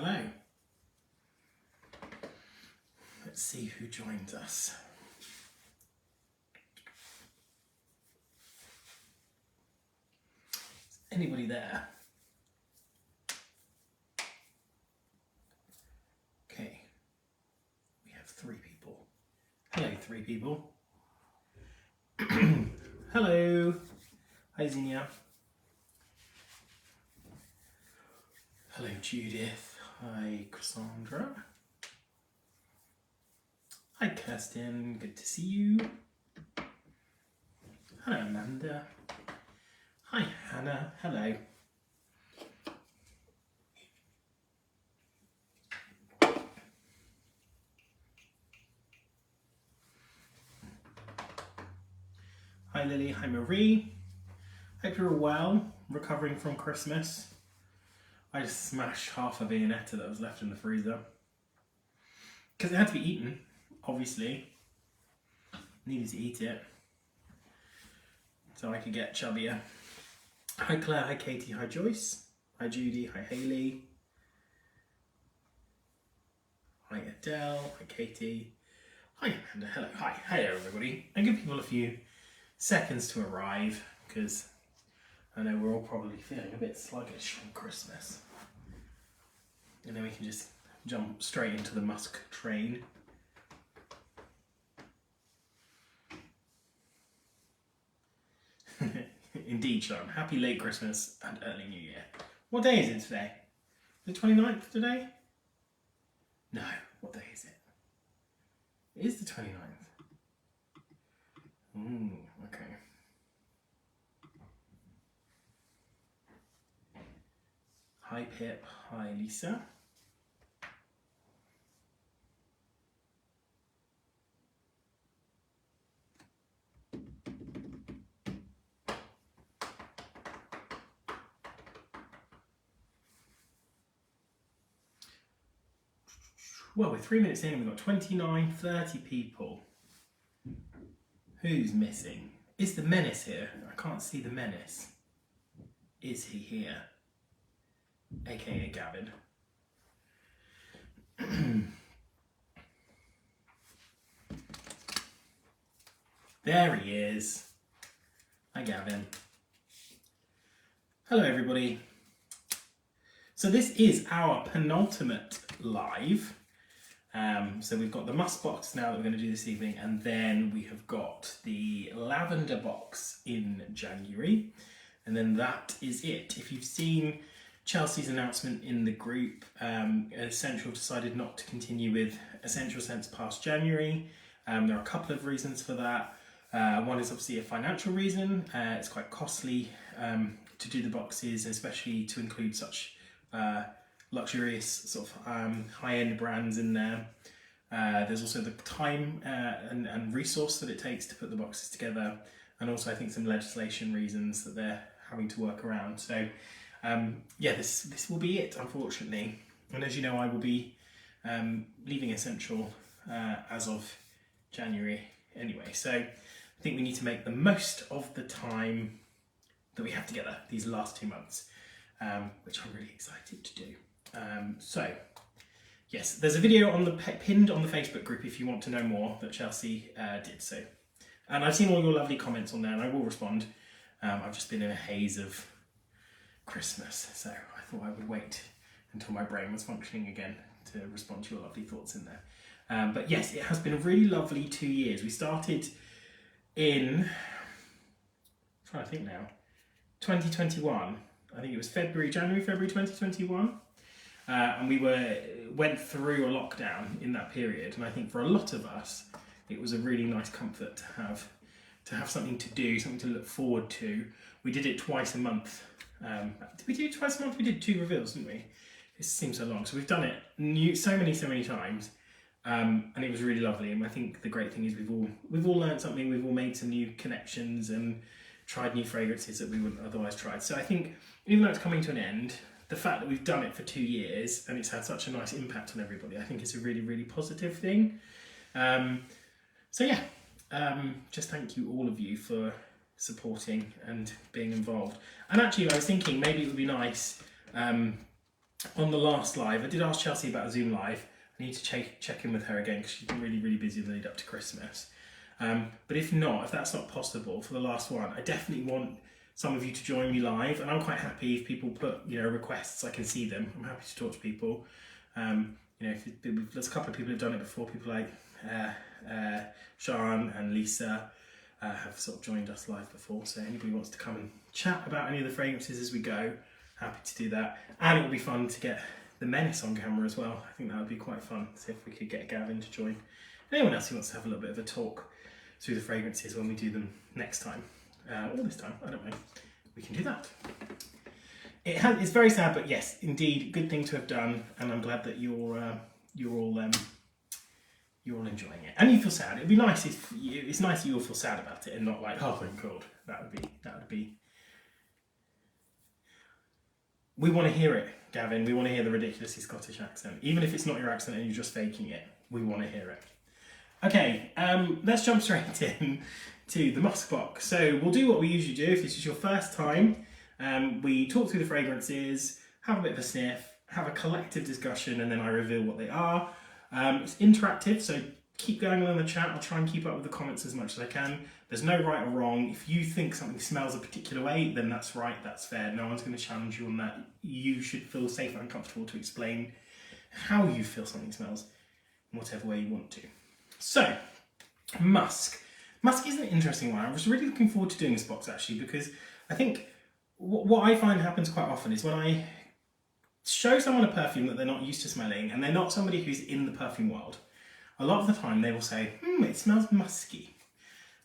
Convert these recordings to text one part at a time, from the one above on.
Hello. Let's see who joins us. Is anybody there? Okay. We have 3 people. Hello, 3 people. Hello. Hi, Zinnia. Hello, Judith. Hi, Cassandra. Hi, Kirsten. Good to see you. Hello, Amanda. Hi, Hannah. Hello. Hi, Lily. Hi, Marie. Hope you're all well, recovering from Christmas. I just smashed half a Viennetta that was left in the freezer. Because it had to be eaten, obviously. Needed to eat it. So I could get chubbier. Hi Claire, hi Katie, hi Joyce. Hi Judy, hi Hayley. Hi Adele, hi Katie. Hi Amanda, hello, hi. Hey everybody. I give people a few seconds to arrive because I know we're all probably feeling a bit sluggish from Christmas. And then we can just jump straight into the Musk train. Indeed, Sean. Happy late Christmas and early New Year. What day is it today? The 29th today? No, what day is it? It is the 29th. Okay. Hi Pip, hi Lisa. Well, we're 3 minutes in and we've got 29, 30 people. Who's missing? Is the Menace here? I can't see the Menace. Is he here? AKA Gavin. There he is. Hi Gavin. Hello everybody. So this is our penultimate live. So we've got the Musk box now that we're going to do this evening, and then we have got the lavender box in January, and then that is it. If you've seen Chelsea's announcement in the group, Escentual decided not to continue with Escentual Scents past January. There are a couple of reasons for that. One is obviously a financial reason. It's quite costly to do the boxes, especially to include such luxurious sort of high-end brands in there. There's also the time and resource that it takes to put the boxes together, and also I think some legislation reasons that they're having to work around. So yeah, this will be it, unfortunately. And as you know, I will be leaving Escentual as of January anyway. So I think we need to make the most of the time that we have together these last 2 months, which I'm really excited to do. So yes, there's a video on the pinned on the Facebook group if you want to know more that Chelsea did so. And I've seen all your lovely comments on there and I will respond. I've just been in a haze of Christmas, so I thought I would wait until my brain was functioning again to respond to your lovely thoughts in there. But yes, it has been a really lovely 2 years. We started in, I'm trying to think now, 2021. I think it was January, February 2021. And we went through a lockdown in that period, and I think for a lot of us it was a really nice comfort to have something to do, something to look forward to. We did it twice a month. Did we do it twice a month? We did 2 reveals, didn't we? It seems so long. So we've done it so many times, and it was really lovely. And I think the great thing is we've all learned something. We've all made some new connections and tried new fragrances that we wouldn't otherwise try. So I think even though it's coming to an end, the fact that we've done it for 2 years and it's had such a nice impact on everybody, I think it's a really, really positive thing. So yeah, just thank you all of you for supporting and being involved. And actually I was thinking maybe it would be nice on the last live, I did ask Chelsea about a Zoom live. I need to check in with her again because she's been really, really busy in the lead up to Christmas. But if not, if that's not possible for the last one, I definitely want some of you to join me live, and I'm quite happy if people put requests. I can see them. I'm happy to talk to people. There's a couple of people who've done it before. People like Sharon and Lisa have sort of joined us live before. So anybody wants to come and chat about any of the fragrances as we go, happy to do that. And it would be fun to get the Menace on camera as well. I think that would be quite fun. See if we could get Gavin to join. Anyone else who wants to have a little bit of a talk through the fragrances when we do them next time, or this time, I don't know. We can do that. It's very sad, but yes, indeed, good thing to have done, and I'm glad that you're all enjoying it, and you feel sad. It'd be nice if it's nice that you all feel sad about it and not like, oh thank God. That would be. We want to hear it, Gavin. We want to hear the ridiculously Scottish accent, even if it's not your accent and you're just faking it. We want to hear it. Okay, let's jump straight in to the Musk box. So we'll do what we usually do. If this is your first time, we talk through the fragrances, have a bit of a sniff, have a collective discussion, and then I reveal what they are. It's interactive, so keep going on in the chat. I'll try and keep up with the comments as much as I can. There's no right or wrong. If you think something smells a particular way, then that's right, that's fair. No one's going to challenge you on that. You should feel safe and comfortable to explain how you feel something smells in whatever way you want to. So, Musk. Musk is an interesting one. I was really looking forward to doing this box actually, because I think what I find happens quite often is when I show someone a perfume that they're not used to smelling and they're not somebody who's in the perfume world, a lot of the time they will say, it smells musky.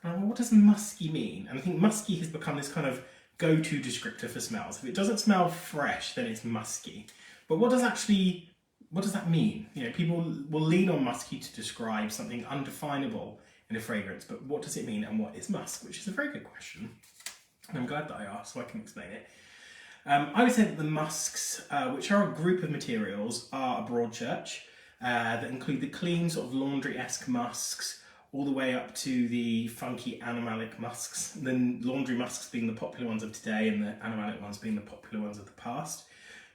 And I'm like, what does musky mean? And I think musky has become this kind of go-to descriptor for smells. If it doesn't smell fresh, then it's musky. But what does that mean? People will lean on musky to describe something undefinable in a fragrance, but what does it mean and what is musk? Which is a very good question. And I'm glad that I asked so I can explain it. I would say that the musks, which are a group of materials, are a broad church that include the clean sort of laundry-esque musks all the way up to the funky animalic musks, the laundry musks being the popular ones of today and the animalic ones being the popular ones of the past.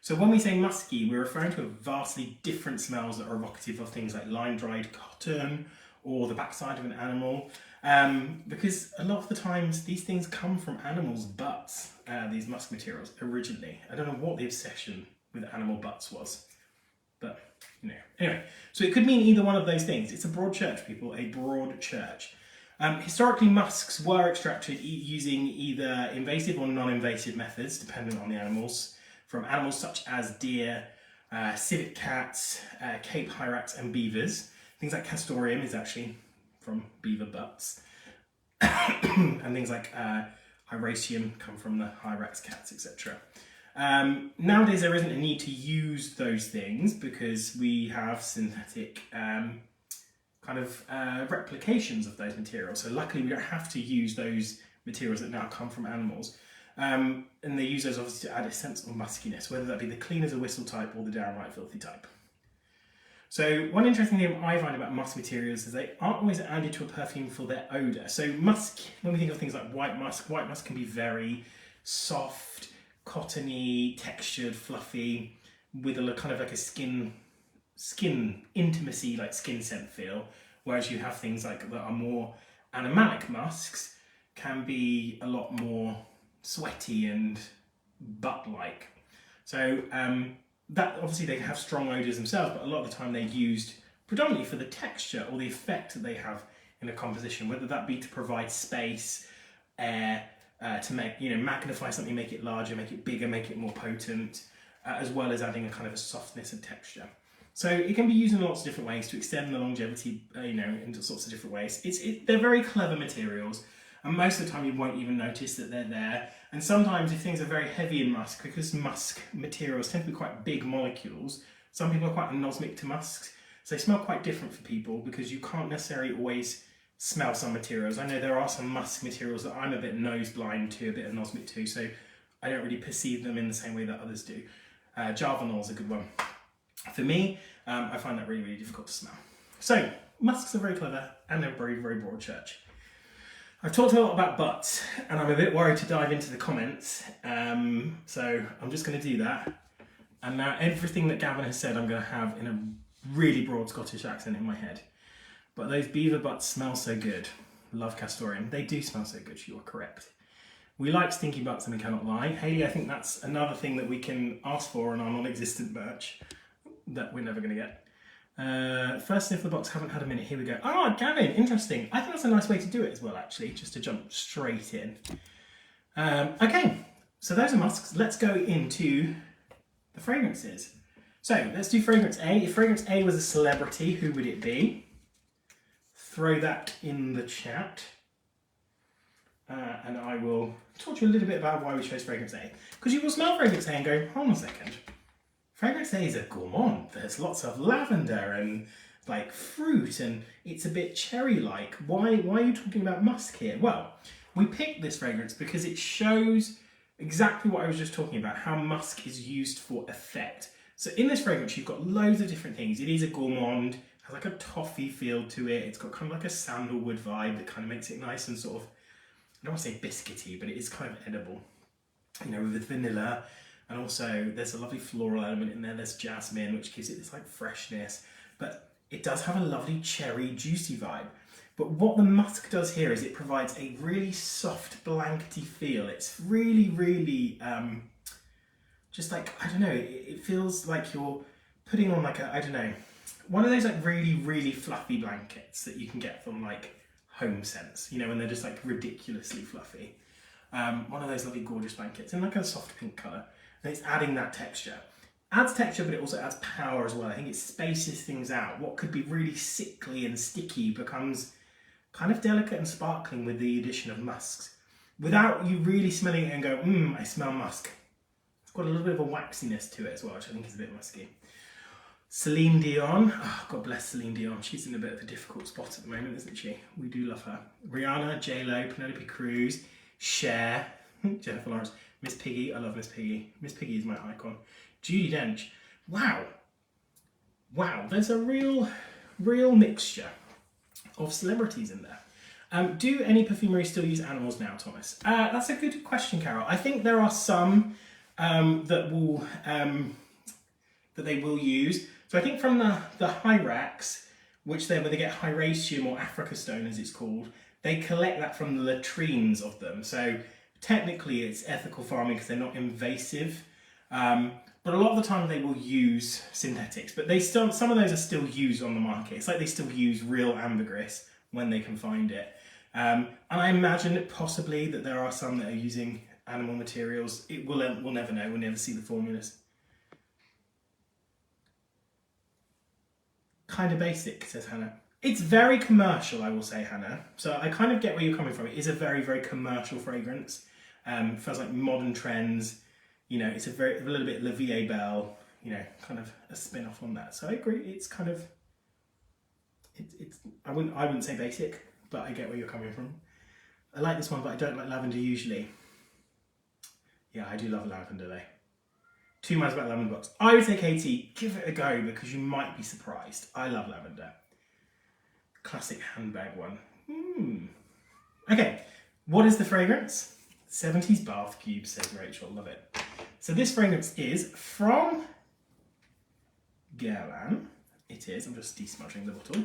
So when we say musky, we're referring to vastly different smells that are evocative of things like line-dried cotton or the backside of an animal, because a lot of the times these things come from animals' butts, these musk materials originally. I don't know what the obsession with animal butts was, but anyway, so it could mean either one of those things. It's a broad church, people, a broad church. Historically, musks were extracted using either invasive or non-invasive methods, depending on the animals, from animals such as deer, civet cats, Cape hyrax and beavers. Things like castoreum is actually from beaver butts. And things like hyraceum come from the hyrax cats, etc. Nowadays there isn't a need to use those things because we have synthetic replications of those materials. So luckily we don't have to use those materials that now come from animals. And they use those obviously to add a sense of muskiness, whether that be the clean as a whistle type or the downright filthy type. So one interesting thing I find about musk materials is they aren't always added to a perfume for their odour. So musk, when we think of things like white musk can be very soft, cottony, textured, fluffy, with a kind of like a skin intimacy, like skin scent feel. Whereas you have things like that are more animalic musks, can be a lot more sweaty and butt-like. So that obviously they have strong odours themselves, but a lot of the time they're used predominantly for the texture or the effect that they have in a composition, whether that be to provide space, air, to make, magnify something, make it larger, make it bigger, make it more potent, as well as adding a kind of a softness and texture. So it can be used in lots of different ways to extend the longevity, in sorts of different ways. They're very clever materials, and most of the time you won't even notice that they're there. And sometimes if things are very heavy in musk, because musk materials tend to be quite big molecules, some people are quite anosmic to musks, so they smell quite different for people because you can't necessarily always smell some materials. I know there are some musk materials that I'm a bit nose blind to, a bit anosmic to, so I don't really perceive them in the same way that others do. Jarvanol is a good one. For me, I find that really, really difficult to smell. So, musks are very clever and they're very, very broad church. I've talked a lot about butts and I'm a bit worried to dive into the comments, so I'm just going to do that. And now everything that Gavin has said I'm going to have in a really broad Scottish accent in my head. But those beaver butts smell so good. Love Castoreum. They do smell so good, you are correct. We like stinky butts and we cannot lie. Hayley, I think that's another thing that we can ask for on our non-existent merch that we're never going to get. First sniff of the box, haven't had a minute. Here we go. Ah, Gavin, interesting. I think that's a nice way to do it as well, actually, just to jump straight in. Okay, so those are musks. Let's go into the fragrances. So let's do fragrance A. If fragrance A was a celebrity, who would it be? Throw that in the chat. And I will talk to you a little bit about why we chose fragrance A. Because you will smell fragrance A and go, hold on a second. Fragrance A is a gourmand. There's lots of lavender and like fruit and it's a bit cherry-like. Why are you talking about musk here? Well, we picked this fragrance because it shows exactly what I was just talking about, how musk is used for effect. So in this fragrance, you've got loads of different things. It is a gourmand, has like a toffee feel to it. It's got kind of like a sandalwood vibe that kind of makes it nice and sort of, I don't want to say biscuity, but it is kind of edible. You know, with vanilla, and also there's a lovely floral element in there. There's jasmine, which gives it this like freshness, but it does have a lovely cherry, juicy vibe. But what the musk does here is it provides a really soft, blankety feel. It's really, really, just like, I don't know, it feels like you're putting on like a, I don't know, one of those like really, really fluffy blankets that you can get from like Home Sense, you know, when they're just like ridiculously fluffy. One of those lovely gorgeous blankets in like a soft pink colour. And it's adding that texture. Adds texture, but it also adds power as well. I think it spaces things out. What could be really sickly and sticky becomes kind of delicate and sparkling with the addition of musks. Without you really smelling it and go, I smell musk. It's got a little bit of a waxiness to it as well, which I think is a bit musky. Celine Dion. Oh, God bless Celine Dion. She's in a bit of a difficult spot at the moment, isn't she? We do love her. Rihanna, J-Lo, Penelope Cruz, Cher, Jennifer Lawrence, Miss Piggy. I love Miss Piggy. Miss Piggy is my icon. Judi Dench. Wow. Wow, there's a real mixture of celebrities in there. Do any perfumeries still use animals now, Thomas? That's a good question, Carol. I think there are some that they will use. So I think from the hyrax, which where they get Hyraceum or Africa stone as it's called, they collect that from the latrines of them. So technically it's ethical farming because they're not invasive. But a lot of the time they will use synthetics, but some of those are still used on the market. It's like they still use real ambergris when they can find it. And I imagine possibly that there are some that are using animal materials. We'll never know, we'll never see the formulas. Kind of basic, says Hannah. It's very commercial, I will say, Hannah. So I kind of get where you're coming from. It is a very, very commercial fragrance. Feels like modern trends. You know, it's a little bit La Vie Belle, you know, kind of a spin-off on that. So I agree, it's kind of, I wouldn't say basic, but I get where you're coming from. I like this one, but I don't like lavender usually. Yeah, I do love lavender though. 2 miles about lavender box. I would say, Katie, give it a go because you might be surprised. I love lavender. Classic handbag one. Okay, what is the fragrance? 70s bath cube, says Rachel. Love it. So this fragrance is from Guerlain. It is. I'm just desmudging the bottle.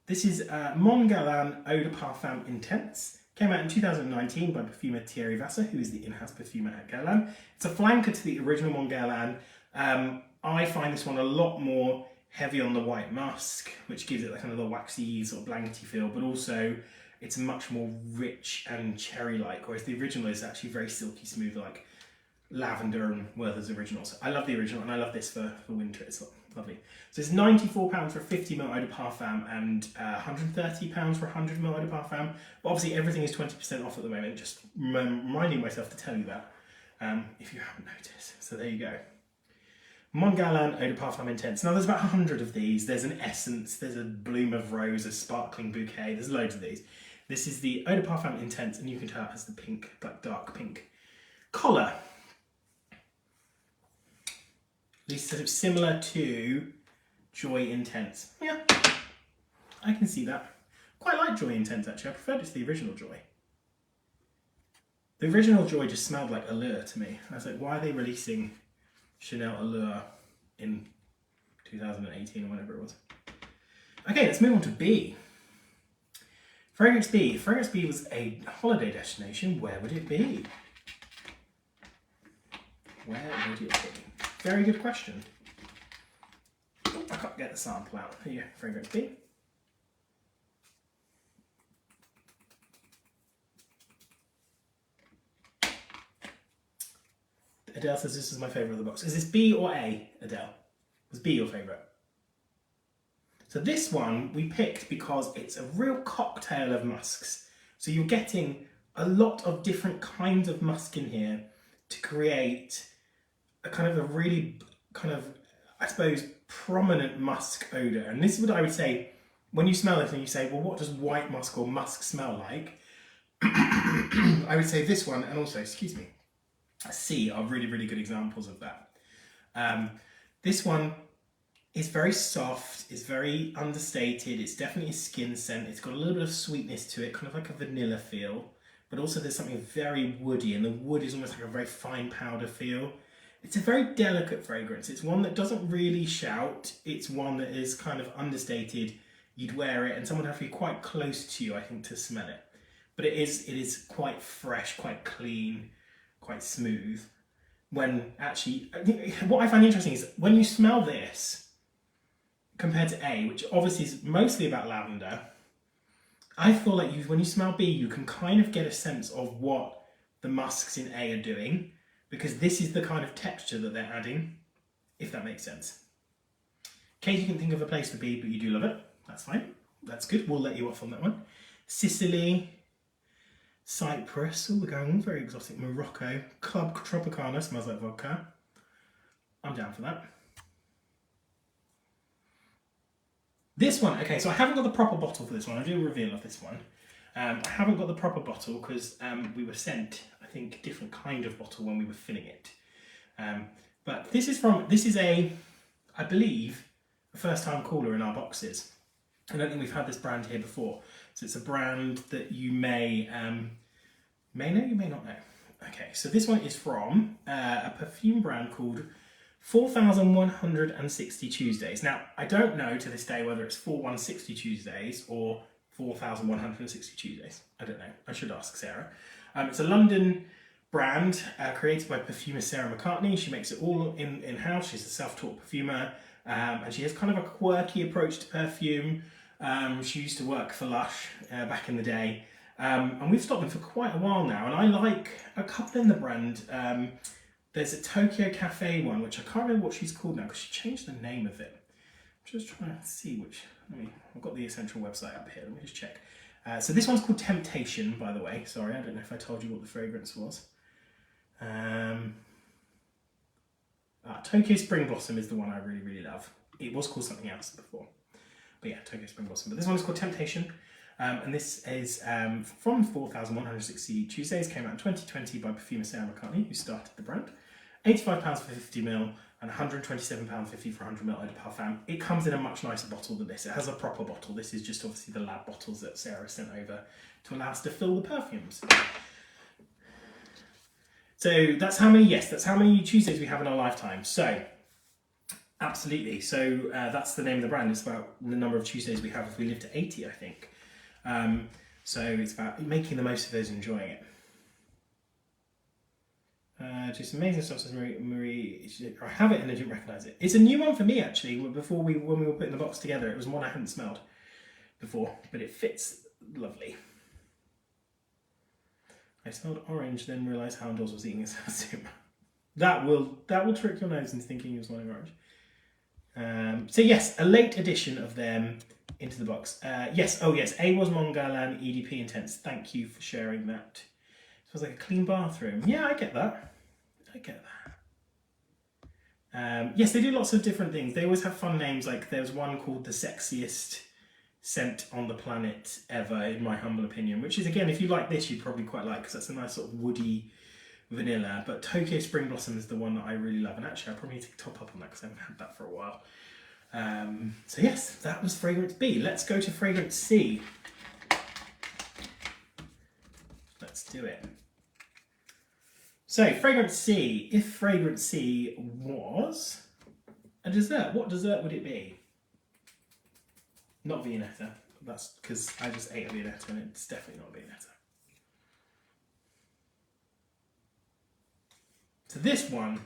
This is Mon Guerlain Eau de Parfum Intense. Came out in 2019 by perfumer Thierry Vasseur, who is the in-house perfumer at Guerlain. It's a flanker to the original Mon Guerlain. I find this one a lot more heavy on the white musk, which gives it like kind of the waxy sort of blankety feel, but also it's much more rich and cherry-like, whereas the original is actually very silky smooth, like lavender and Werther's original. So I love the original and I love this for winter. It's lovely. So it's £94 for a 50ml eau de parfum and £130 for a 100ml eau de parfum. But obviously everything is 20% off at the moment, just reminding myself to tell you that if you haven't noticed. So there you go. Mon Guerlain Eau de Parfum Intense. Now there's about 100 of these. There's an essence, there's a bloom of rose, a sparkling bouquet. There's loads of these. This is the Eau de Parfum Intense, and you can tell it has the pink, like dark pink collar. At least sort of similar to Joy Intense. Yeah, I can see that. Quite like Joy Intense actually. I preferred it to the original Joy. The original Joy just smelled like Allure to me. I was like, why are they releasing Chanel Allure in 2018 or whatever it was. Okay, let's move on to B. Fragrance B. Fragrance B was a holiday destination. Where would it be? Where would it be? Very good question. Oh, I can't get the sample out. Here you go, Fragrance B. Adele says this is my favourite of the box. Is this B or A, Adele? Was B your favourite? So this one we picked because it's a real cocktail of musks. So you're getting a lot of different kinds of musk in here to create a kind of a really kind of, I suppose, prominent musk odour. And this is what I would say, when you smell it and you say, well, what does white musk or musk smell like? I would say this one, and also, excuse me, C are really, really good examples of that. This one is very soft, it's very understated, it's definitely a skin scent, it's got a little bit of sweetness to it, kind of like a vanilla feel, but also there's something very woody, and the wood is almost like a very fine powder feel. It's a very delicate fragrance. It's one that doesn't really shout, it's one that is kind of understated. You'd wear it and someone would have to be quite close to you, I think, to smell it. But it is quite fresh, quite clean, quite smooth. When actually, what I find interesting is when you smell this compared to A, which obviously is mostly about lavender, I feel like when you smell B, you can kind of get a sense of what the musks in A are doing, because this is the kind of texture that they're adding, if that makes sense. Kate, you can think of a place for B, but you do love it. That's fine. That's good. We'll let you off on that one. Sicily. Cyprus, oh, we're going on very exotic. Morocco, Club Tropicana, smells like vodka. I'm down for that. This one, okay, so I haven't got the proper bottle for this one. I do a reveal of this one. I haven't got the proper bottle because we were sent, I think, a different kind of bottle when we were filling it. But this is a, I believe, a first-time caller in our boxes. I don't think we've had this brand here before. So it's a brand that you may know, you may not know. Okay, so this one is from a perfume brand called 4,160 Tuesdays. Now, I don't know to this day whether it's 4,160 Tuesdays or 4,160 Tuesdays. I don't know. I should ask Sarah. It's a London brand created by perfumer Sarah McCartney. She makes it all in-house. She's a self-taught perfumer. And she has kind of a quirky approach to perfume. She used to work for Lush back in the day, and we've stocked them for quite a while now, and I like a couple in the brand. There's a Tokyo Cafe one, which I can't remember what she's called now because she changed the name of it. I'm just trying to see which, I've got the Escentual website up here, let me just check. So this one's called Temptation, by the way. Sorry, I don't know if I told you what the fragrance was. Tokyo Spring Blossom is the one I really, really love. It was called something else before. But yeah, Tokyo Spring Blossom. But this one is called Temptation. And this is from 4,160 Tuesdays. Came out in 2020 by perfumer Sarah McCartney, who started the brand. £85 for 50ml and £127.50 for 100ml eau de parfum. It comes in a much nicer bottle than this. It has a proper bottle. This is just obviously the lab bottles that Sarah sent over to allow us to fill the perfumes. So that's how many Tuesdays we have in our lifetime. So absolutely. So that's the name of the brand. It's about the number of Tuesdays we have if we live to 80, I think. So it's about making the most of those and enjoying it. Just amazing stuff, says Marie. I have it and I didn't recognise it. It's a new one for me, actually. When we were putting the box together, it was one I hadn't smelled before, but it fits lovely. I smelled orange, then realised Houndours was eating his soup. That will trick your nose into thinking he was smelling orange. So yes, a late addition of them into the box. Yes, oh yes, A was Montgalan EDP Intense. Thank you for sharing that. It was like a clean bathroom. Yeah, I get that. Yes, they do lots of different things. They always have fun names. Like there's one called the sexiest scent on the planet ever, in my humble opinion, which is, again, if you like this, you'd probably quite like, because that's a nice sort of woody vanilla. But Tokyo Spring Blossom is the one that I really love, and actually I probably need to top up on that because I haven't had that for a while. So yes, that was fragrance B. Let's go to fragrance C. Let's do it. So, Fragrance C. If Fragrance C was a dessert, what dessert would it be? Not Viennetta. That's because I just ate a Viennetta and it's definitely not Viennetta. So this one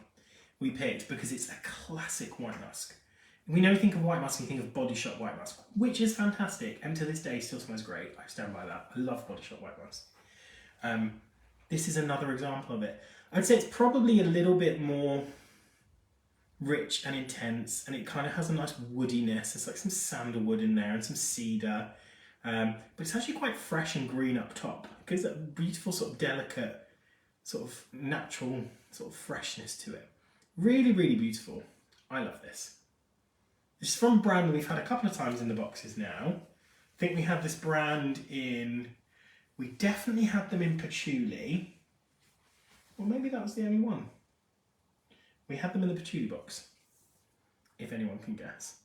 we picked because it's a classic white musk. We know we think of white musk and think of Body Shop white musk, which is fantastic and to this day still smells great. I stand by that. I love Body Shop white musk. This is another example of it. I'd say it's probably a little bit more rich and intense, and it kind of has a nice woodiness. There's like some sandalwood in there and some cedar, but it's actually quite fresh and green up top. It gives that beautiful sort of delicate, sort of natural sort of freshness to it. Really, really beautiful. I love this. This is from a brand we've had a couple of times in the boxes now. I think we had this brand in, we definitely had them in patchouli. Or maybe that was the only one. We had them in the patchouli box, if anyone can guess.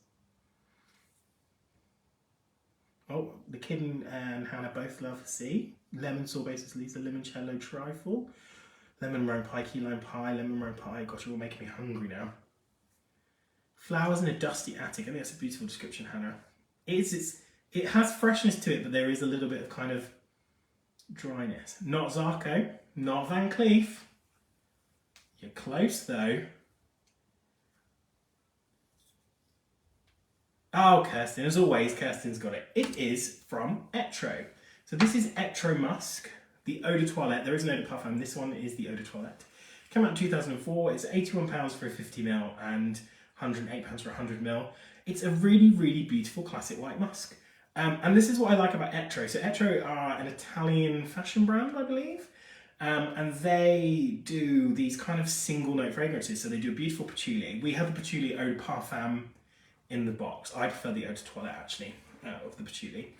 Oh, the kid and Hannah both love C. Lemon sorbet Siciliza, limoncello trifle, lemon meringue pie, key lime pie, lemon meringue pie. Gosh, you're all making me hungry now. Flowers in a dusty attic. I think that's a beautiful description, Hannah. It has freshness to it, but there is a little bit of kind of dryness. Not Zarco, not Van Cleef. You're close though. Oh, Kirsten, as always, Kirsten's got it. It is from Etro. So this is Etro Musk, the Eau de Toilette. There is an Eau de Parfum. This one is the Eau de Toilette. Came out in 2004. It's £81 for a 50ml and £108 for a 100ml. It's a really, really beautiful classic white musk. And this is what I like about Etro. So Etro are an Italian fashion brand, I believe. And they do these kind of single note fragrances. So they do a beautiful patchouli. We have the patchouli Eau de Parfum in the box. I prefer the Eau de Toilette actually, of the patchouli,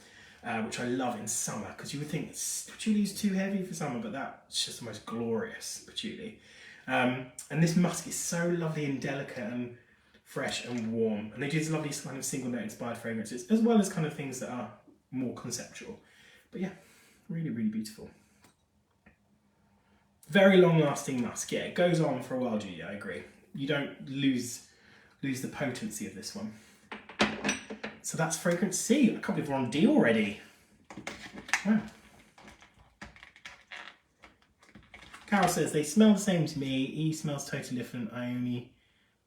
which I love in summer, because you would think patchouli is too heavy for summer, but that's just the most glorious patchouli. And this musk is so lovely and delicate and fresh and warm. And they do these lovely kind of single note inspired fragrances, as well as kind of things that are more conceptual. But yeah, really, really beautiful. Very long lasting musk. Yeah, it goes on for a while, Julia, I agree. You don't lose the potency of this one. So that's Fragrance C. I can't believe we're on D already. Wow. Carol says, they smell the same to me. E smells totally different. I only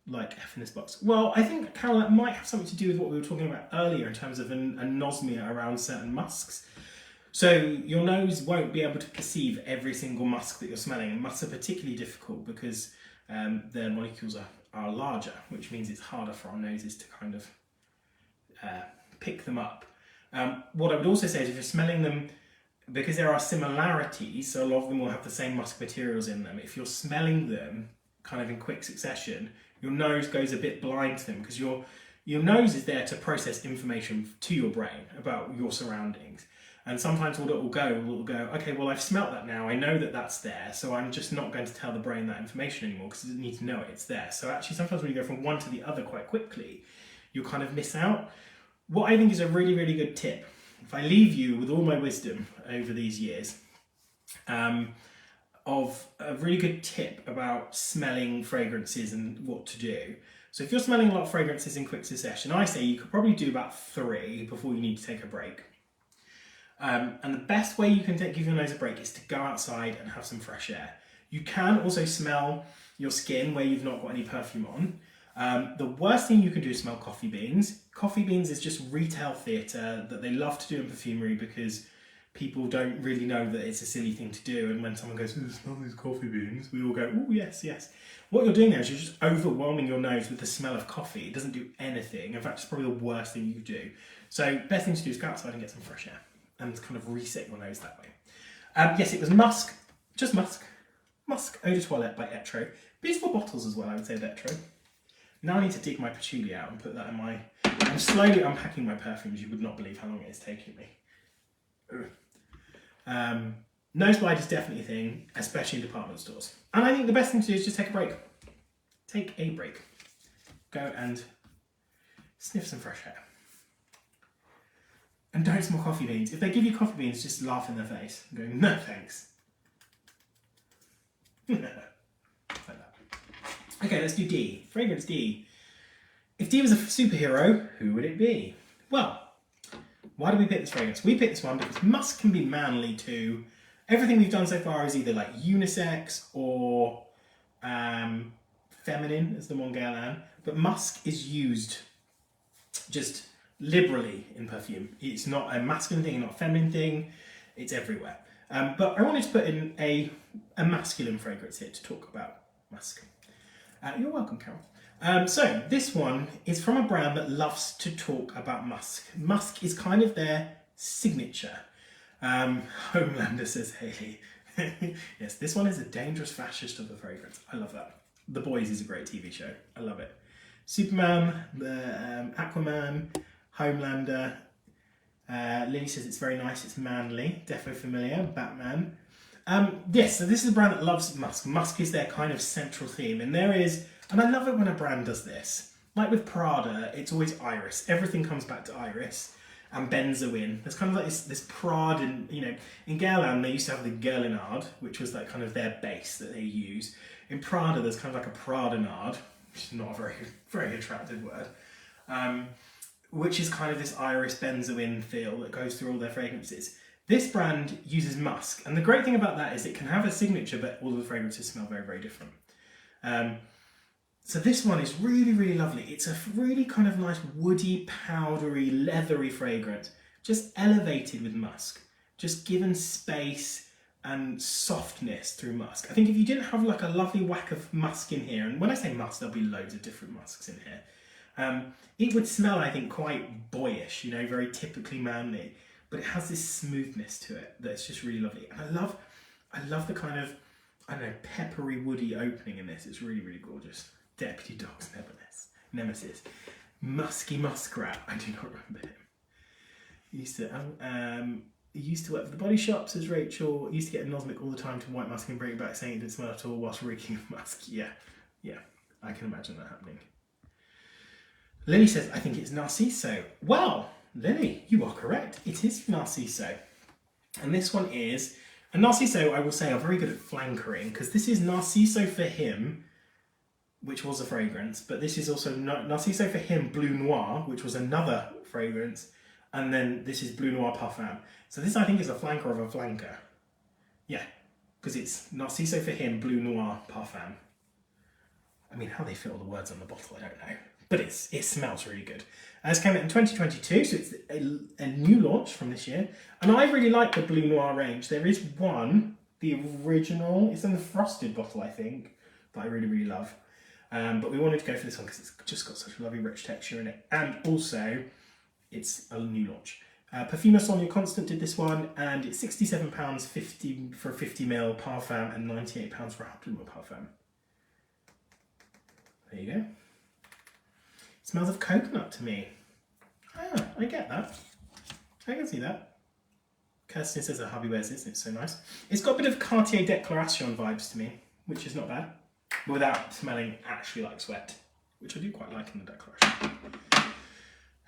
like F in this box. Well, I think, Carol, that might have something to do with what we were talking about earlier in terms of an anosmia around certain musks. So your nose won't be able to perceive every single musk that you're smelling, and musks are particularly difficult because their molecules are larger, which means it's harder for our noses to kind of pick them up. What I would also say is if you're smelling them, because there are similarities, so a lot of them will have the same musk materials in them, if you're smelling them kind of in quick succession, your nose goes a bit blind to them, because your nose is there to process information to your brain about your surroundings. And sometimes what it will go, okay, well, I've smelt that now. I know that that's there, so I'm just not going to tell the brain that information anymore because it doesn't need to know it's there. So actually, sometimes when you go from one to the other quite quickly, you kind of miss out. What I think is a really, really good tip, if I leave you with all my wisdom over these years, of a really good tip about smelling fragrances and what to do. So if you're smelling a lot of fragrances in quick succession, I say you could probably do about 3 before you need to take a break. And the best way you can give your nose a break is to go outside and have some fresh air. You can also smell your skin where you've not got any perfume on. The worst thing you can do is smell coffee beans. Coffee beans is just retail theatre that they love to do in perfumery because people don't really know that it's a silly thing to do. And when someone goes, oh, smell these coffee beans, we all go, oh, yes, yes. What you're doing there is you're just overwhelming your nose with the smell of coffee. It doesn't do anything. In fact, it's probably the worst thing you could do. So best thing to do is go outside and get some fresh air and kind of reset your nose that way. Yes, it was musk, just musk. Musk Eau de Toilette by Etro. Beautiful bottles as well, I would say, of Etro. Now I need to dig my patchouli out and put that in my... I'm slowly unpacking my perfumes. You would not believe how long it is taking me. Nose blind is definitely a thing, especially in department stores. And I think the best thing to do is just take a break. Take a break. Go and sniff some fresh air. And don't smell coffee beans. If they give you coffee beans, just laugh in their face and go, no thanks. Like that. Okay, let's do D. Fragrance D. If D was a superhero, who would it be? Well, why did we pick this fragrance? We picked this one because musk can be manly too. Everything we've done so far is either like unisex or feminine, as the Montgalan, but musk is used just liberally in perfume. It's not a masculine thing, not a feminine thing, it's everywhere. But I wanted to put in a masculine fragrance here to talk about musk. You're welcome, Carol. So this one is from a brand that loves to talk about musk. Musk is kind of their signature. Homelander, says Haley. Yes, this one is a dangerous fascist of a fragrance. I love that. The Boys is a great TV show. I love it. Superman, the Aquaman, Homelander. Lily says it's very nice. It's manly. Defo familiar. Batman. Yes, so this is a brand that loves musk. Musk is their kind of central theme, and I love it when a brand does this. Like with Prada, it's always iris. Everything comes back to iris and benzoin. There's kind of like this Prada, and in Guerlain they used to have the Guerlainade, which was like kind of their base that they use. In Prada, there's kind of like a Pradanade, which is not a very, very attractive word, which is kind of this iris benzoin feel that goes through all their fragrances. This brand uses musk, and the great thing about that is it can have a signature, but all of the fragrances smell very, very different. So this one is really, really lovely. It's a really kind of nice woody, powdery, leathery fragrance, just elevated with musk, just given space and softness through musk. I think if you didn't have like a lovely whack of musk in here, and when I say musk, there'll be loads of different musks in here, it would smell, I think, quite boyish, very typically manly, but it has this smoothness to it that's just really lovely. And I love the kind of, peppery, woody opening in this. It's really, really gorgeous. Deputy Dog's Nemesis. Musky Muskrat. I do not remember him. He used to work for the body shop, says Rachel. Used to get a Nosmic all the time to white musk and bring it back saying it didn't smell at all whilst reeking of musk. Yeah, I can imagine that happening. Lily says, I think it's Narciso. Well, Lily, you are correct. It is Narciso. And this one is, and Narciso, I will say, are very good at flankering, because this is Narciso for Him, which was a fragrance, but this is also Narciso for Him Blue Noir, which was another fragrance, and then this is Blue Noir Parfum. So this, I think, is a flanker of a flanker. Yeah, because it's Narciso for Him Blue Noir Parfum. I mean, how they fit all the words on the bottle, I don't know. But it smells really good. This came out in 2022, so it's a new launch from this year. And I really like the Blue Noir range. There is one, the original, it's in the frosted bottle, I think, that I really, really love. But we wanted to go for this one because it's just got such a lovely rich texture in it. And also, it's a new launch. Parfuma Sonia Constant did this one, and it's £67 for a 50ml parfum and £98 for a 100ml parfum. There you go. Smells of coconut to me. Ah, I get that. I can see that. Kirsten says that hubby wears this, it's so nice. It's got a bit of Cartier Declaration vibes to me, which is not bad, without smelling actually like sweat, which I do quite like in the Declaration.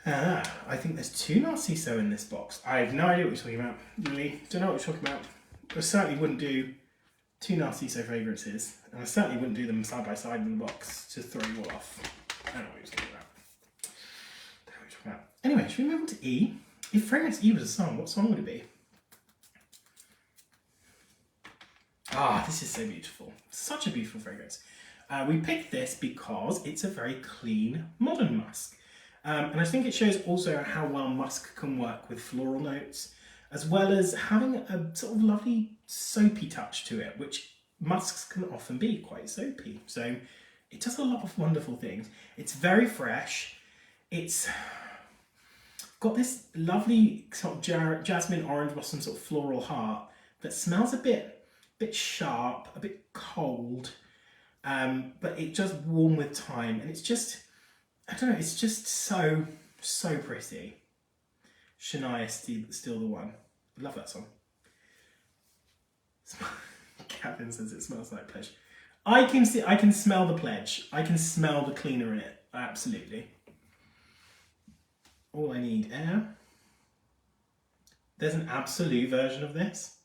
I think there's two Narciso in this box. I have no idea what you're talking about, Lily. Don't know what you're talking about. I certainly wouldn't do two Narciso fragrances, and I certainly wouldn't do them side by side in the box to throw you all off. I don't know what you're talking about. Anyway, should we move on to E? If Fragrance E was a song, what song would it be? Ah, this is so beautiful. Such a beautiful fragrance. We picked this because it's a very clean, modern musk. And I think it shows also how well musk can work with floral notes, as well as having a sort of lovely soapy touch to it, which musks can often be quite soapy. So it does a lot of wonderful things. It's very fresh. It's got this lovely sort of jasmine orange blossom sort of floral heart that smells a bit sharp, a bit cold, but it just warm with time, and it's just, I don't know, it's just so pretty. Shania still the one. I love that song. Catherine says it smells like pledge. I can smell the pledge. I can smell the cleaner in it. Absolutely. All I need air. There's an absolute version of this.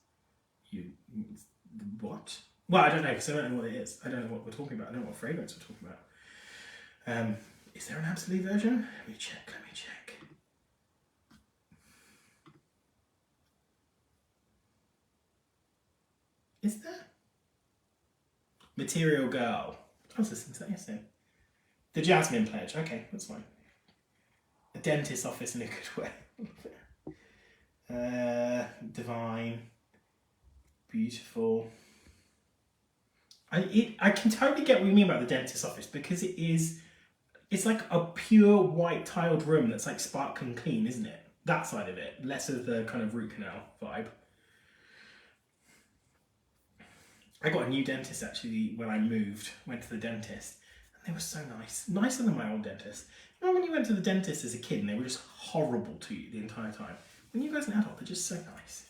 What? Well, I don't know, because I don't know what it is. I don't know what we're talking about. I don't know what fragrance we're talking about. Is there an absolute version? Let me check. Is there? Material Girl. I was listening to that yesterday. The Jasmine Pledge. Okay, that's fine. A dentist office in a good way. Divine. Beautiful. I can totally get what you mean about the dentist office, because it's like a pure white tiled room that's like sparkling clean, isn't it? That side of it. Less of the kind of root canal vibe. I got a new dentist actually when I moved, went to the dentist, and they were so nice. Nicer than my old dentist. You know, when you went to the dentist as a kid and they were just horrible to you the entire time. When you go as an adult, they're just so nice.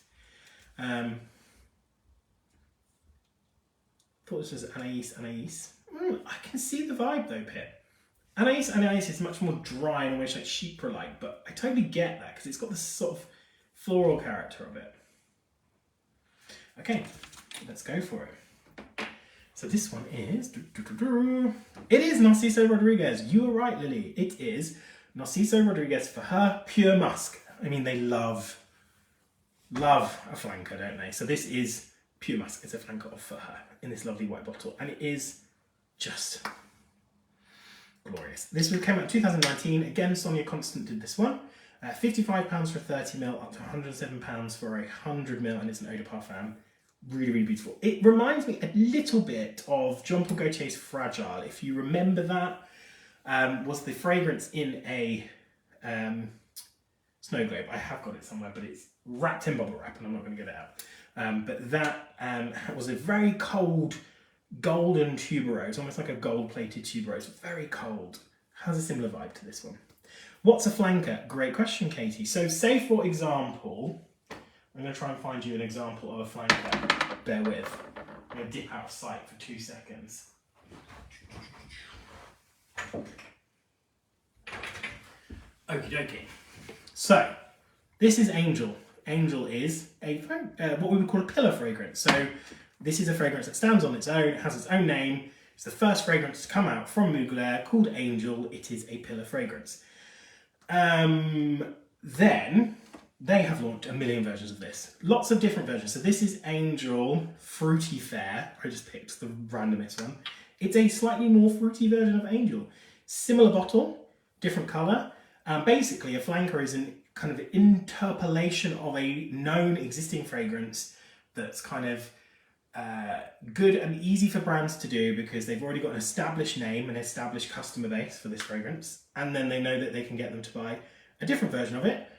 Thought this was Anais. I can see the vibe though, Pip. Anais is much more dry and almost like chypre-like, but I totally get that because it's got this sort of floral character of it. Okay, let's go for it. So this one is... It is Narciso Rodriguez. You were right, Lily. It is Narciso Rodriguez For Her Pure Musk. I mean, they love a flanker, don't they? So this is Pure Musk. It's a flanker of For Her in this lovely white bottle. And it is just glorious. This one came out in 2019. Again, Sonia Constant did this one. £55 for a 30ml, up to £107 for a 100ml, and it's an eau de parfum. Really, really beautiful. It reminds me a little bit of Jean Paul Gaultier's Fragile. If you remember that, was the fragrance in a snow globe. I have got it somewhere, but it's wrapped in bubble wrap and I'm not going to get it out. But that was a very cold golden tuberose, almost like a gold-plated tuberose. Very cold. Has a similar vibe to this one. What's a flanker? Great question, Katie. So say, for example... I'm going to try and find you an example of a flanker. Bear with. I'm going to dip out of sight for 2 seconds. Okie dokie. So, this is Angel. Angel is a what we would call a pillar fragrance. So, this is a fragrance that stands on its own, it has its own name. It's the first fragrance to come out from Mugler called Angel. It is a pillar fragrance. Then... they have launched a million versions of this. Lots of different versions. So this is Angel Fruity Fair. I just picked the randomest one. It's a slightly more fruity version of Angel. Similar bottle, different colour. Basically, a flanker is an kind of interpolation of a known existing fragrance that's kind of good and easy for brands to do because they've already got an established name, an established customer base for this fragrance. And then they know that they can get them to buy a different version of it.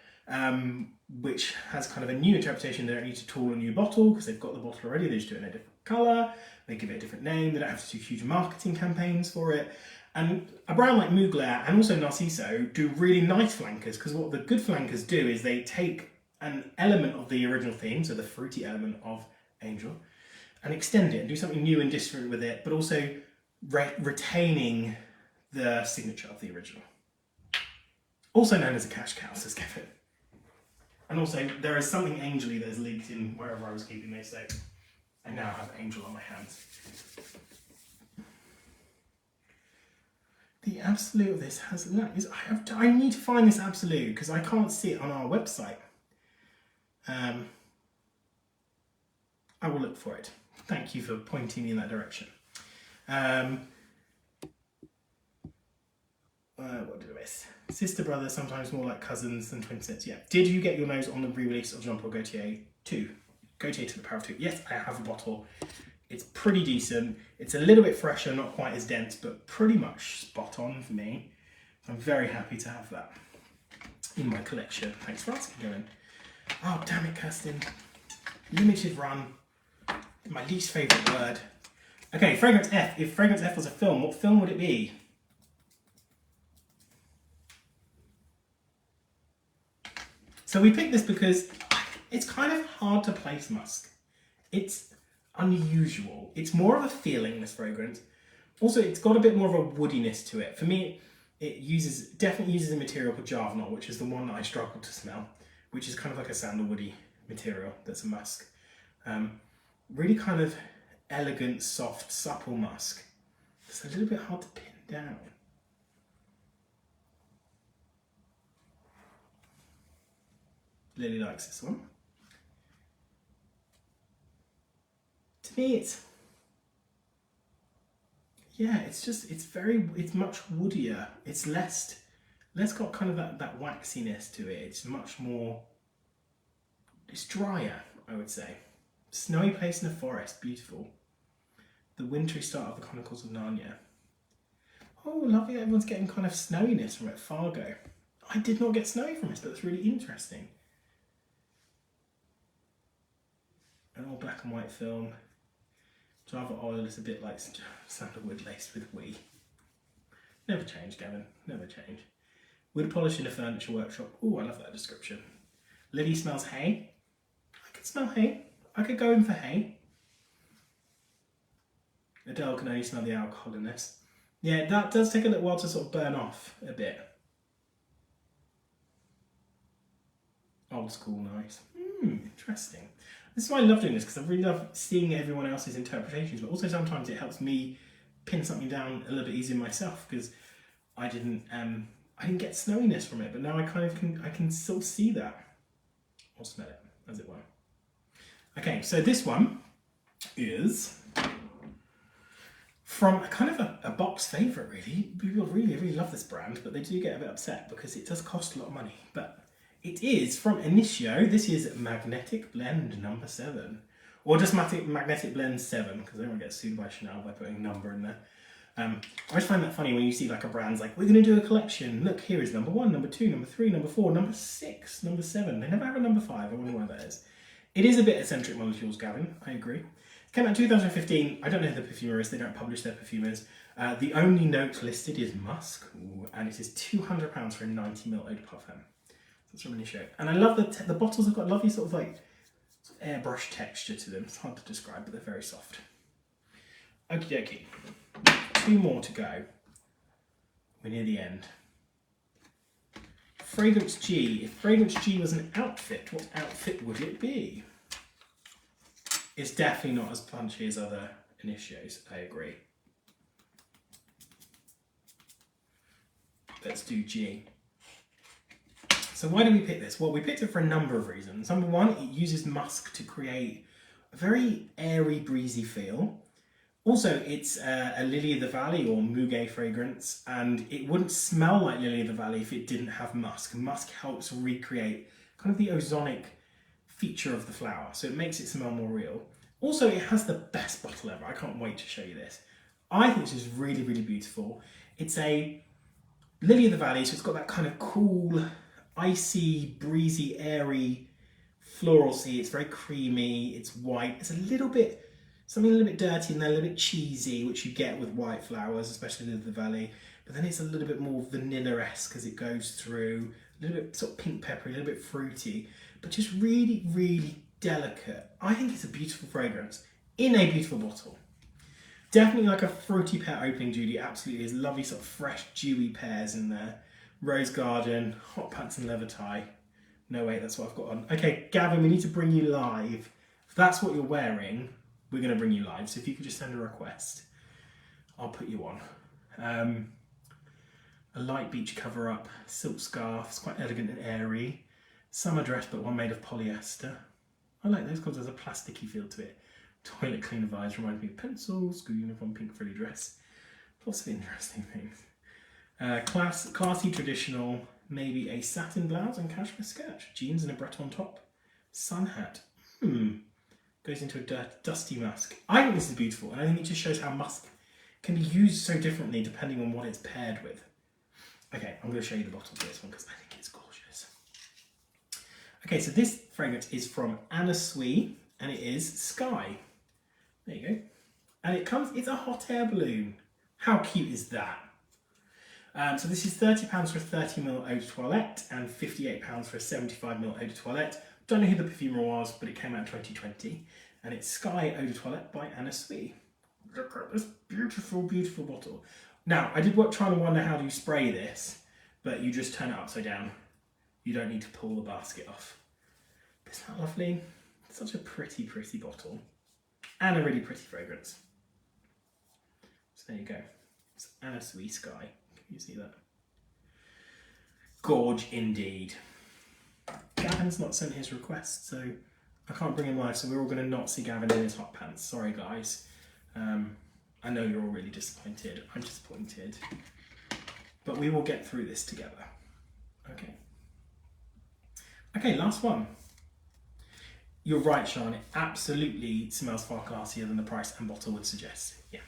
Which has kind of a new interpretation. They don't need to tool a new bottle because they've got the bottle already. They just do it in a different colour. They give it a different name. They don't have to do huge marketing campaigns for it. And a brand like Mugler and also Narciso do really nice flankers because what the good flankers do is they take an element of the original theme, so the fruity element of Angel, and extend it and do something new and different with it, but also retaining the signature of the original. Also known as a cash cow, says Kevin. And also, there is something angel-y that is leaked in wherever I was keeping this, so I now have Angel on my hands. The absolute of this has... I need to find this absolute because I can't see it on our website. I will look for it. Thank you for pointing me in that direction. What did I miss? Sister, brother, sometimes more like cousins than twin sets. Yeah. Did you get your nose on the re-release of Jean Paul Gaultier 2? Gaultier to the Power of 2. Yes, I have a bottle. It's pretty decent. It's a little bit fresher, not quite as dense, but pretty much spot on for me. I'm very happy to have that in my collection. Thanks for asking, Dylan. Oh, damn it, Kirsten. Limited run. My least favourite word. Okay, Fragrance F. If Fragrance F was a film, what film would it be? So we picked this because it's kind of hard to place musk. It's unusual. It's more of a feeling, this fragrance. Also, it's got a bit more of a woodiness to it. For me, it definitely uses a material called Javanol, which is the one that I struggle to smell, which is kind of like a sandalwoody material that's a musk. Really kind of elegant, soft, supple musk. It's a little bit hard to pin down. Lily likes this one. To me, it's much woodier. It's less got kind of that waxiness to it. It's much more, it's drier, I would say. Snowy place in the forest, beautiful. The wintry start of the Chronicles of Narnia. Oh, lovely, everyone's getting kind of snowiness from it. Fargo. I did not get snowy from this, but it's really interesting. An all black and white film. Java oil is a bit like sandalwood laced with wee. Never change, Gavin, never change. Wood polish in a furniture workshop. Oh, I love that description. Lily smells hay. I could smell hay. I could go in for hay. Adele can only smell the alcohol in this. Yeah, that does take a little while to sort of burn off a bit. Old school, nice. Interesting. This is why I love doing this, because I really love seeing everyone else's interpretations, but also sometimes it helps me pin something down a little bit easier myself, because I didn't get snowiness from it, but now I can still see that, or smell it, as it were. Okay, so this one is from kind of a box favourite, really. People really love this brand, but they do get a bit upset because it does cost a lot of money. But it is from Initio. This is Magnetic Blend number 7. Or just Magnetic Blend 7, because I don't want to get sued by Chanel by putting a number in there. I always find that funny when you see like a brand's like, we're going to do a collection. Look, here is number 1, number 2, number 3, number 4, number 6, number 7. They never have a number 5. I wonder why that is. It is a bit eccentric molecules, Gavin. I agree. It came out in 2015. I don't know who the perfumer is. They don't publish their perfumers. The only note listed is Musk. Ooh, and it is £200 for a 90ml eau de parfum. That's from Initio. And I love the bottles have got lovely sort of airbrush texture to them. It's hard to describe, but they're very soft. Okie dokie. 2 more to go. We're near the end. Fragrance G. If Fragrance G was an outfit, what outfit would it be? It's definitely not as punchy as other Initios, I agree. Let's do G. So why did we pick this? Well, we picked it for a number of reasons. Number one, it uses musk to create a very airy, breezy feel. Also, it's a Lily of the Valley or Muguet fragrance, and it wouldn't smell like Lily of the Valley if it didn't have musk. Musk helps recreate kind of the ozonic feature of the flower, so it makes it smell more real. Also, it has the best bottle ever. I can't wait to show you this. I think this is really beautiful. It's a Lily of the Valley, so it's got that kind of cool, icy, breezy, airy floralcy. It's very creamy, it's white. It's something a little bit dirty and then a little bit cheesy, which you get with white flowers, especially Lily of the Valley. But then it's a little bit more vanilla-esque as it goes through. A little bit sort of pink peppery, a little bit fruity, but just really delicate. I think it's a beautiful fragrance in a beautiful bottle. Definitely like a fruity pear opening, Judy. Absolutely. There's lovely sort of fresh, dewy pears in there. Rose Garden, hot pants and leather tie. No, wait, that's what I've got on. Okay, Gavin, we need to bring you live. If that's what you're wearing, we're going to bring you live. So if you could just send a request, I'll put you on. A light beach cover-up, silk scarf. It's quite elegant and airy. Summer dress, but one made of polyester. I like those because there's a plasticky feel to it. Toilet cleaner vibes remind me of pencils. School uniform, pink frilly dress. Lots of interesting things. Classy, traditional. Maybe a satin blouse and cashmere skirt. Jeans and a Breton top. Sun hat. Goes into a dusty musk. I think this is beautiful, and I think it just shows how musk can be used so differently depending on what it's paired with. Okay, I'm going to show you the bottle of this one because I think it's gorgeous. Okay, so this fragrance is from Anna Sui, and it is Sky. There you go. And it's a hot air balloon. How cute is that? So this is £30 for a 30ml eau de toilette and £58 for a 75ml eau de toilette. Don't know who the perfumer was, but it came out in 2020. And it's Sky Eau de Toilette by Anna Sui. Look at this beautiful bottle. Now, I did trying to wonder how do you spray this, but you just turn it upside down. You don't need to pull the basket off. Isn't that lovely? It's such a pretty bottle. And a really pretty fragrance. So there you go. It's Anna Sui Sky. Can you see that? Gorge indeed. Gavin's not sent his request, so I can't bring him live, so we're all going to not see Gavin in his hot pants. Sorry, guys. I know you're all really disappointed. I'm disappointed. But we will get through this together. Okay. Okay, last one. You're right, Sean. It absolutely smells far classier than the price and bottle would suggest. Yeah.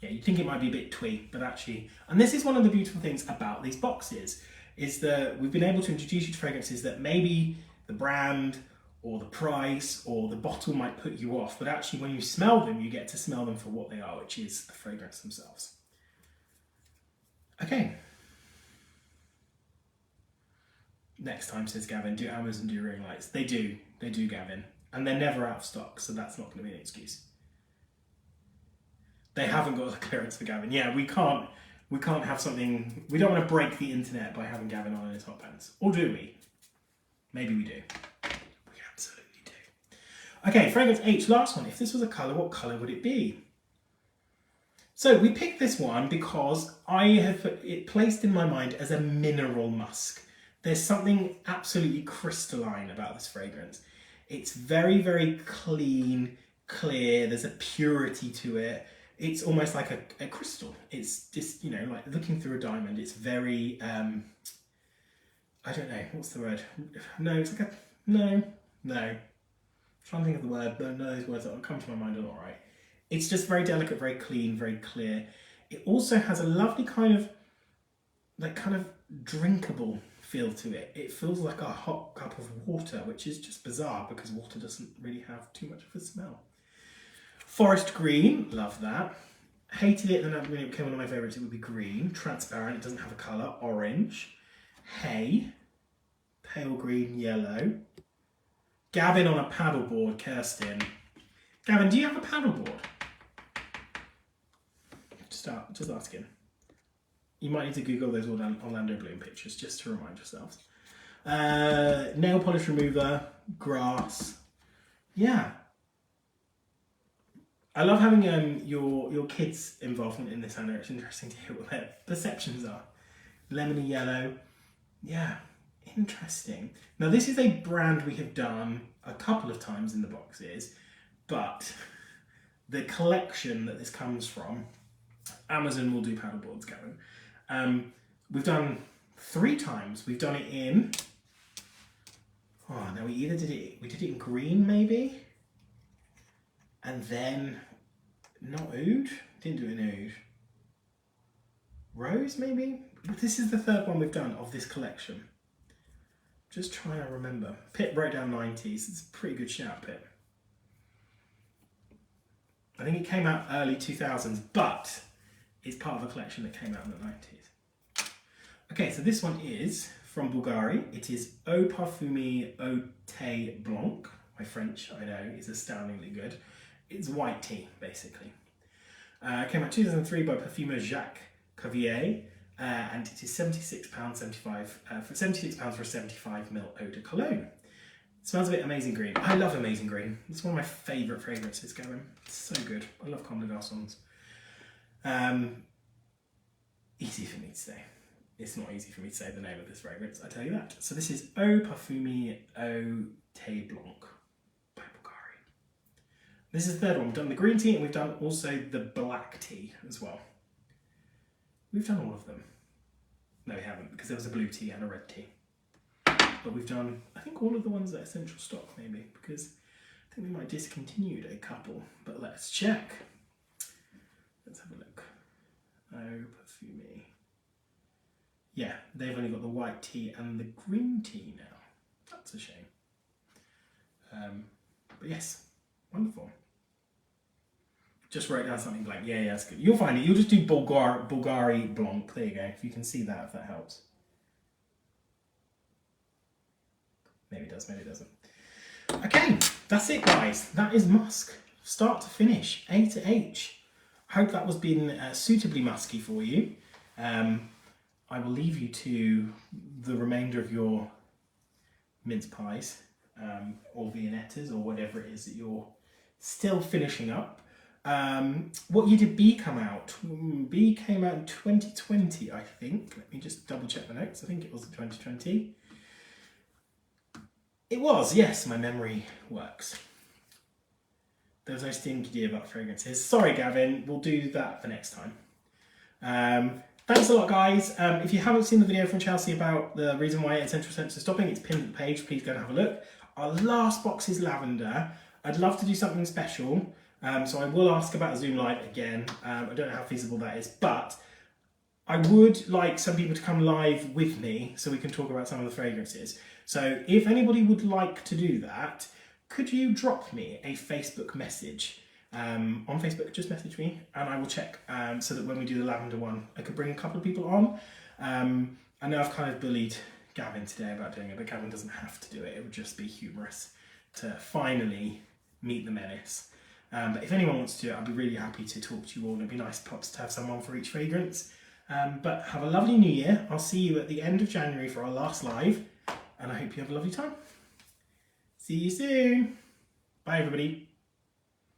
Yeah, you'd think it might be a bit twee, but actually... And this is one of the beautiful things about these boxes, is that we've been able to introduce you to fragrances that maybe the brand or the price or the bottle might put you off, but actually when you smell them, you get to smell them for what they are, which is the fragrance themselves. Okay. Next time, says Gavin, do Amazon do ring lights? They do, Gavin. And they're never out of stock, so that's not going to be an excuse. They haven't got the clearance for Gavin. Yeah, we can't have something, we don't want to break the internet by having Gavin on in his hot pants. Or do we? Maybe we do. We absolutely do. Okay, fragrance H, last one. If this was a colour, what colour would it be? So we picked this one because I have it placed in my mind as a mineral musk. There's something absolutely crystalline about this fragrance. It's very, very clean, clear. There's a purity to it. It's almost like a crystal. It's just, you know, like looking through a diamond. It's very, I don't know, what's the word? No, it's like no. I'm trying to think of the word, but none of those words that come to my mind are not right. It's just very delicate, very clean, very clear. It also has a lovely kind of drinkable feel to it. It feels like a hot cup of water, which is just bizarre because water doesn't really have too much of a smell. Forest green, love that. Hated it, and then when it became one of my favourites, it would be green. Transparent, it doesn't have a colour. Orange. Hay. Pale green, yellow. Gavin on a paddleboard, Kirsten. Gavin, do you have a paddleboard? Just asking. You might need to Google those Orlando Bloom pictures just to remind yourselves. Nail polish remover, grass. Yeah. I love having your kids' involvement in this, Anna. It's interesting to hear what their perceptions are. Lemony yellow. Yeah, interesting. Now this is a brand we have done a couple of times in the boxes, but the collection that this comes from, Amazon will do paddleboards, Gavin. We've done 3 times. We've done it in, we did it in green maybe, and then not oud, didn't do it in oud. Rose maybe? But this is the 3rd one we've done of this collection. Just trying to remember. Pip wrote down 90s. It's a pretty good shout, Pip. I think it came out early 2000s, but it's part of a collection that came out in the 90s. Okay, so this one is from Bulgari. It is Eau Parfumée Eau Thé Blanc. My French, I know, is astoundingly good. It's white tea, basically. It came out 2003 by perfumer Jacques Cavier, and it is £76.75 for £76 for a 75ml eau de cologne. It smells a bit Amazing Green. I love Amazing Green. It's one of my favourite fragrances going. It's so good. I love Comme des Garçons. Easy for me to say. It's not easy for me to say the name of this fragrance, I tell you that. So this is Eau Parfumée Eau Thé Blanc by Bulgari. This is the 3rd one. We've done the green tea and we've done also the black tea as well. We've done all of them. No, we haven't, because there was a blue tea and a red tea. But we've done, I think, all of the ones that are Escentual stock, maybe, because I think we might have discontinued a couple. But let's check. Let's have a look. Eau Parfumée. Yeah, they've only got the white tea and the green tea now. That's a shame. But yes, wonderful. Just wrote down something blank. Yeah, that's good. You'll find it. You'll just do Bulgari Blanc. There you go. If you can see that, if that helps. Maybe it does, maybe it doesn't. Okay, that's it, guys. That is Musk. Start to finish, A to H. Hope that was been suitably musky for you. I will leave you to the remainder of your mince pies or viennettas or whatever it is that you're still finishing up. What year did B come out? B came out in 2020, I think. Let me just double check the notes. I think it was 2020. It was, yes, my memory works. There was no stinky idea about fragrances. Sorry, Gavin, we'll do that for next time. Thanks a lot, guys. If you haven't seen the video from Chelsea about the reason why Escentual scents are stopping, it's pinned at the page. Please go and have a look. Our last box is lavender. I'd love to do something special. So I will ask about a Zoom Live again. I don't know how feasible that is, but I would like some people to come live with me so we can talk about some of the fragrances. So if anybody would like to do that, could you drop me a Facebook message? On Facebook, just message me and I will check so that when we do the lavender one, I could bring a couple of people on. I know I've kind of bullied Gavin today about doing it, but Gavin doesn't have to do it. It would just be humorous to finally meet the menace. But if anyone wants to do it, I'd be really happy to talk to you all. And it'd be nice pops to have someone for each fragrance. But have a lovely new year. I'll see you at the end of January for our last live. And I hope you have a lovely time. See you soon. Bye, everybody.